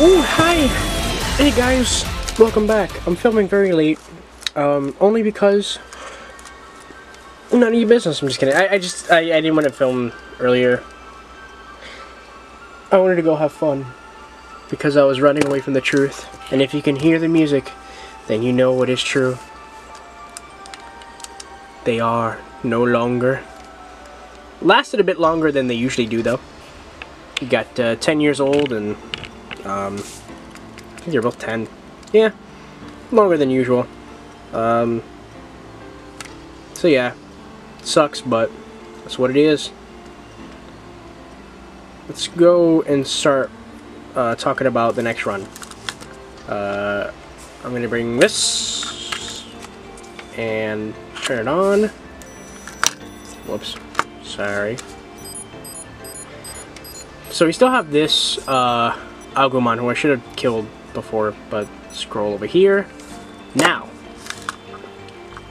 Oh, hi! Hey guys, welcome back. I'm filming very late, only because none of your business. I'm just kidding. I didn't want to film earlier. I wanted to go have fun because I was running away from the truth. And if you can hear the music, then you know what is true. They are no longer. Lasted a bit longer than they usually do, though. You got 10 years old and I think you're both 10. Yeah, longer than usual. So yeah, sucks, but that's what it is. Let's go and start talking about the next run. I'm gonna bring this and turn it on. Whoops, sorry. So we still have this Agumon, who I should have killed before, but scroll over here. Now,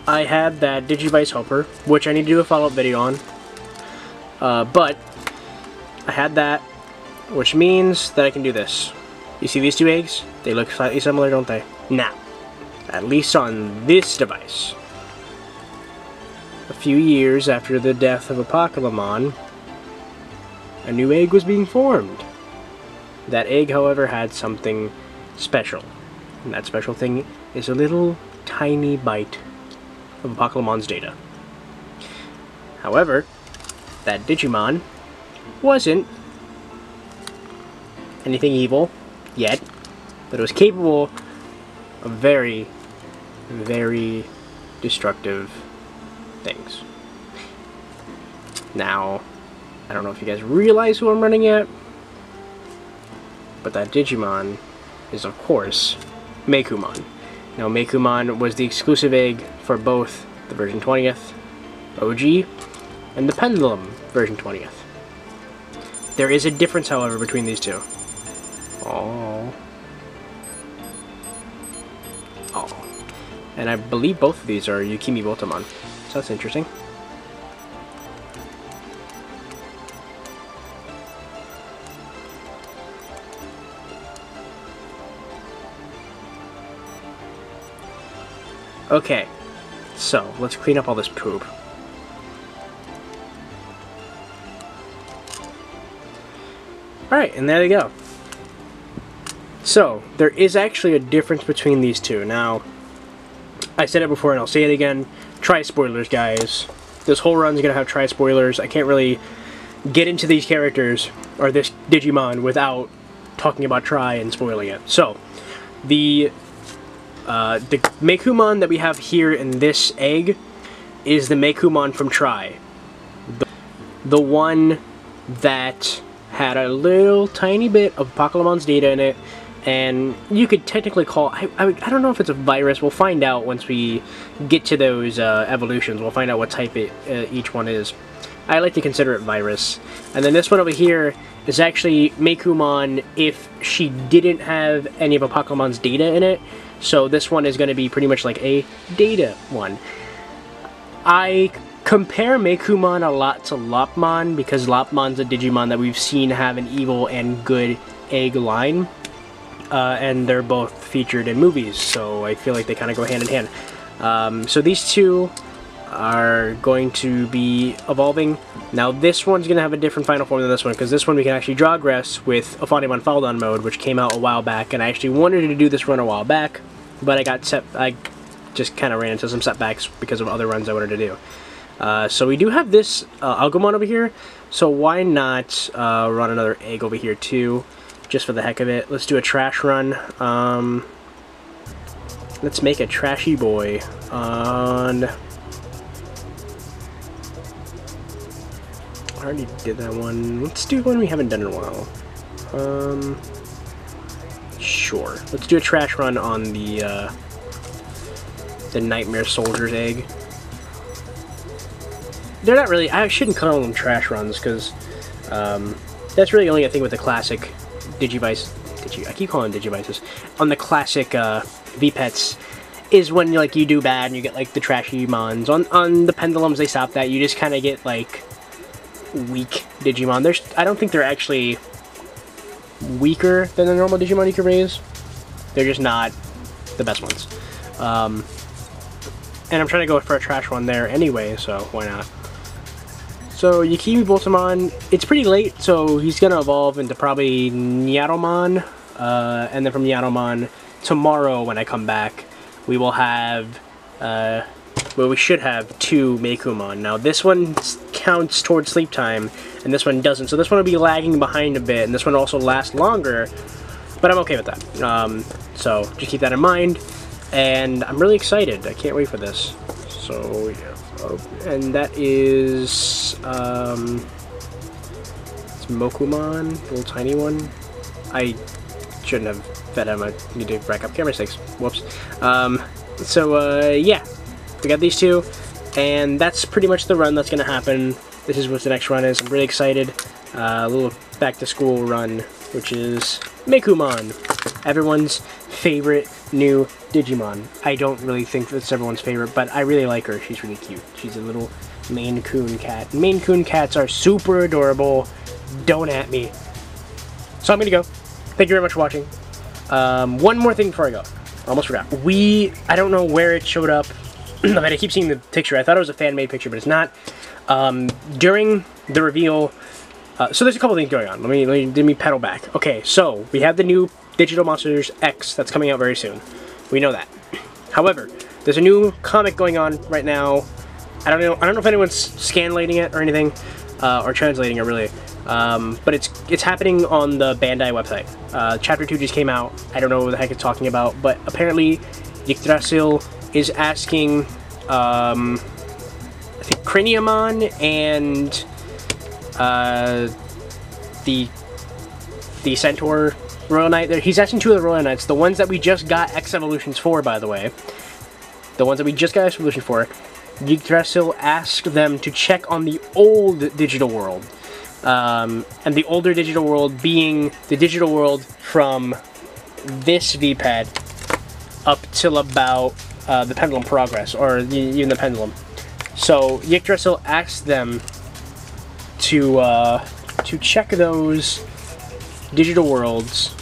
I had that Digivice helper, which I need to do a follow-up video on. But I had that, which means that I can do this. You see these two eggs? They look slightly similar, don't they? Now, at least on this device, a few years after the death of a Pokemon, a new egg was being formed. That egg, however, had something special. And that special thing is a little tiny bite of a Pokemon's data. However, that Digimon wasn't anything evil yet, but it was capable of very, very destructive things. Now, I don't know if you guys realize who I'm running at, but that Digimon is, of course, Meicoomon. Now, Meicoomon was the exclusive egg for both the version 20th OG and the Pendulum version 20th. There is a difference, however, between these two. Oh. And I believe both of these are Yukimi Botamon. So that's interesting. Okay, so let's clean up all this poop. Alright, and there they go. So, there is actually a difference between these two. Now, I said it before and I'll say it again. Try spoilers, guys. This whole run's gonna have try spoilers. I can't really get into these characters, or this Digimon, without talking about try and spoiling it. So, the Meicoomon that we have here in this egg is the Meicoomon from Tri. The one that had a little tiny bit of Pokemon's data in it, and you could technically call... I don't know if it's a virus. We'll find out once we get to those evolutions. We'll find out what type each one is. I like to consider it virus. And then this one over here is actually Meicoomon if she didn't have any of a Pokemon's data in it. So this one is going to be pretty much like a data one. I compare Meicoomon a lot to Lopmon because Lopmon's a Digimon that we've seen have an evil and good egg line. And they're both featured in movies, so I feel like they kind of go hand in hand. So these two are going to be evolving. Now this one's going to have a different final form than this one, because this one we can actually draw grass with Ophanimon Faldon mode, which came out a while back, and I actually wanted to do this run a while back, but I just kind of ran into some setbacks because of other runs I wanted to do. So we do have this Agumon over here, so why not run another egg over here too, just for the heck of it. Let's do a trash run. Let's make a trashy boy on... I already did that one. Let's do one we haven't done in a while. Sure. Let's do a trash run on the Nightmare Soldier's egg. They're not really... I shouldn't call them trash runs, because that's really only a thing with the classic Digivice... I keep calling them Digivices. On the classic V-Pets, is when like you do bad and you get like the trashy mons. On the Pendulums, they stop that. You just kind of get like weak Digimon. I don't think they're actually weaker than the normal Digimon you can raise. They're just not the best ones. And I'm trying to go for a trash one there anyway, so why not? So Yakimi Boltamon, it's pretty late, so he's gonna evolve into probably Nyatomon, and then from Nyatomon, tomorrow when I come back, we will have, well, we should have 2 Meicoomon. Now this one counts towards sleep time, and this one doesn't, so this one will be lagging behind a bit, and this one will also last longer, but I'm okay with that. So just keep that in mind, and I'm really excited. I can't wait for this. So yeah. And that is, it's Meicoomon, the little tiny one. I shouldn't have fed him. I need to rack up camera mistakes. Whoops. Yeah, we got these 2, and that's pretty much the run that's going to happen. This is what the next run is. I'm really excited. A little back-to-school run, which is Meicoomon, everyone's favorite new Digimon. I don't really think that's everyone's favorite, but I really like her. She's really cute. She's a little Maine Coon cat. Maine Coon cats are super adorable. Don't at me. So I'm gonna go. Thank you very much for watching. One more thing before I go. Almost forgot. I don't know where it showed up. I keep seeing the picture. I thought it was a fan-made picture, but it's not. During the reveal, so there's a couple things going on. Let me pedal back. Okay, so we have the new Digital Monsters X that's coming out very soon. We know that. However, there's a new comic going on right now. I don't know if anyone's scanlating it or anything, or translating it really. But it's happening on the Bandai website. Chapter 2 just came out. I don't know what the heck it's talking about, but apparently Yggdrasil is asking I think Craniamon and the Centaur Royal Knight. He's asking 2 of the Royal Knights, the ones that we just got X Evolutions for, by the way. The ones that we just got X Evolution for. Yggdrasil asked them to check on the old digital world. And the older digital world being the digital world from this VPET up till about the Pendulum Progress, or even the Pendulum. So Yggdrasil asked them to check those digital worlds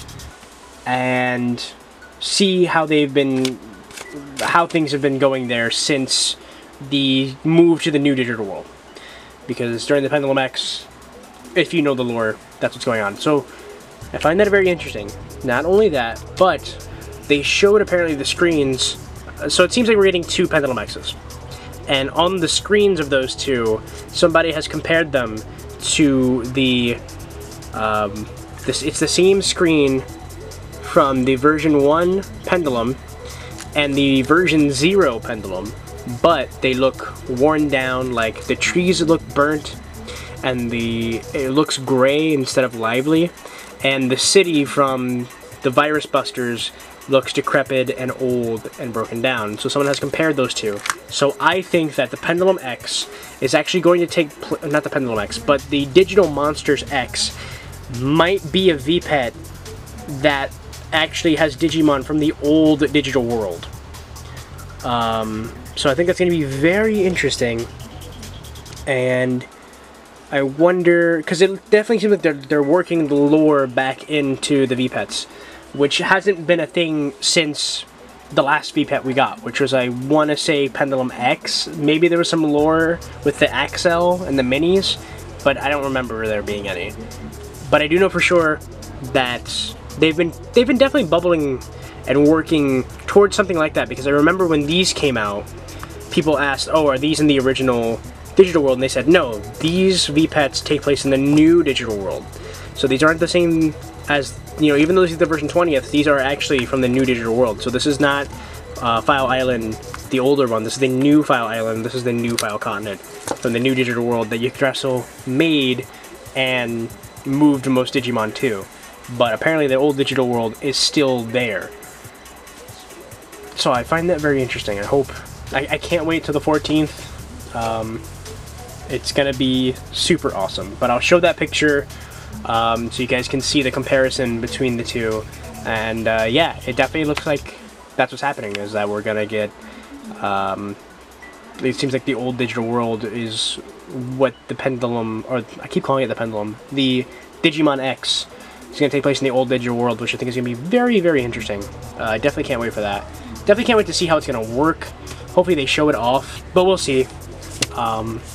and see how things have been going there since the move to the new digital world. Because during the Pendulum X, if you know the lore, that's what's going on. So I find that very interesting. Not only that, but they showed apparently the screens. So it seems like we're getting 2 Pendulum X's. And on the screens of those 2, somebody has compared them to the it's the same screen from the version 1 Pendulum and the version 0 Pendulum, but they look worn down, like the trees look burnt and it looks gray instead of lively, and the city from the Virus Busters looks decrepit and old and broken down. So someone has compared those 2. So I think that the Pendulum X is actually going to take not the Pendulum X, but the Digital Monsters X might be a VPET that actually has Digimon from the old digital world. So I think that's going to be very interesting, and I wonder, because it definitely seems like they're working the lore back into the VPETs, which hasn't been a thing since the last VPET we got, which was, I want to say, Pendulum X. Maybe there was some lore with the Axel and the minis, but I don't remember there being any. But I do know for sure that they've been definitely bubbling and working towards something like that, because I remember when these came out, people asked, oh, are these in the original digital world? And they said, no, these VPETs take place in the new digital world. So these aren't the same as, even though this is the version 20th, these are actually from the new digital world. So this is not File Island, the older one. This is the new File Island. This is the new File Continent from the new digital world that Yggdrasil made and moved most Digimon to. But apparently the old digital world is still there. So I find that very interesting. I can't wait till the 14th. It's gonna be super awesome. But I'll show that picture so you guys can see the comparison between the 2. And yeah, it definitely looks like that's what's happening, is that we're gonna get it seems like the old digital world is what the Pendulum, or I keep calling it the Pendulum, the Digimon X It's going to take place in the old digital world, which I think is going to be very, very interesting. I definitely can't wait for that. Definitely can't wait to see how it's going to work. Hopefully they show it off, but we'll see.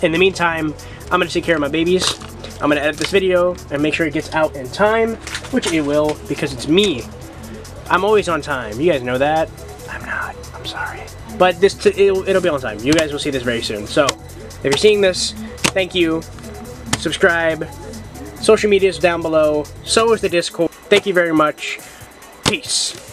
In the meantime, I'm going to take care of my babies. I'm going to edit this video and make sure it gets out in time, which it will, because it's me. I'm always on time. You guys know that. I'm not. I'm sorry. But it'll be on time. You guys will see this very soon. So, if you're seeing this, thank you. Subscribe. Social media is down below. So is the Discord. Thank you very much. Peace.